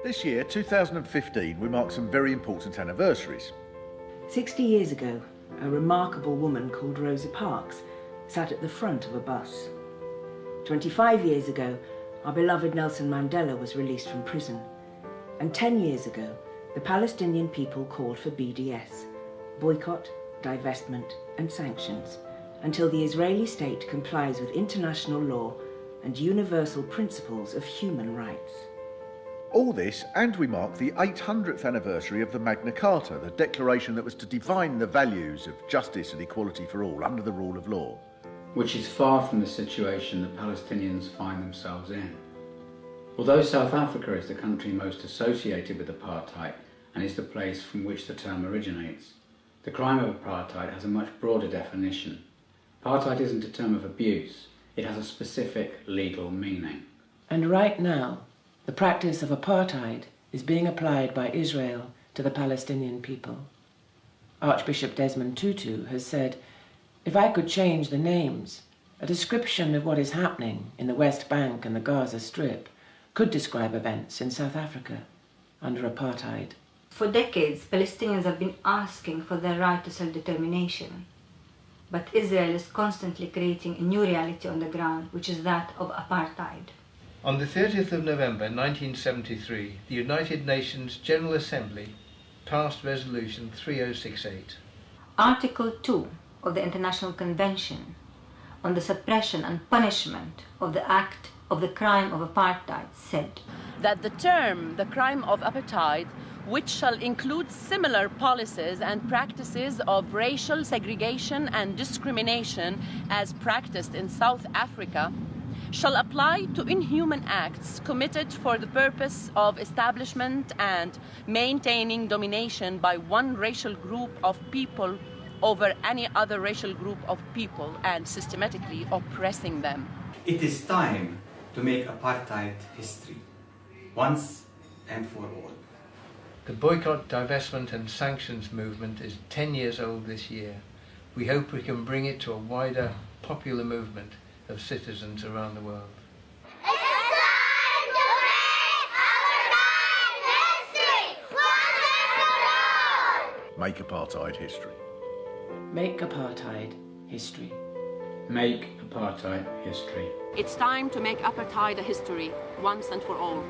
This year, 2015, we mark some very important anniversaries. 60 years ago, a remarkable woman called Rosa Parks sat at the front of a bus. 25 years ago, our beloved Nelson Mandela was released from prison. And 10 years ago, the Palestinian people called for BDS, boycott, divestment and sanctions, until the Israeli state complies with international law and universal principles of human rights. All this, and we mark the 800th anniversary of the Magna Carta, the declaration that was to define the values of justice and equality for all under the rule of law. Which is far from the situation that Palestinians find themselves in. Although South Africa is the country most associated with apartheid and is the place from which the term originates, the crime of apartheid has a much broader definition. Apartheid isn't a term of abuse, it has a specific legal meaning. And right now, the practice of apartheid is being applied by Israel to the Palestinian people. Archbishop Desmond Tutu has said, "If I could change the names, a description of what is happening in the West Bank and the Gaza Strip could describe events in South Africa under apartheid." For decades, Palestinians have been asking for their right to self-determination. But Israel is constantly creating a new reality on the ground, which is that of apartheid. On the 30th of November 1973, the United Nations General Assembly passed Resolution 3068. Article 2 of the International Convention on the Suppression and Punishment of the Act of the Crime of Apartheid said that the term, the crime of apartheid, which shall include similar policies and practices of racial segregation and discrimination as practiced in South Africa, shall apply to inhuman acts committed for the purpose of establishment and maintaining domination by one racial group of people over any other racial group of people and systematically oppressing them. It is time to make apartheid history, once and for all. The Boycott, Divestment and Sanctions movement is 10 years old this year. We hope we can bring it to a wider popular movement of citizens around the world. It's time to make apartheid history, once and for all! Make apartheid history. Make apartheid history. It's time to make apartheid a history, once and for all.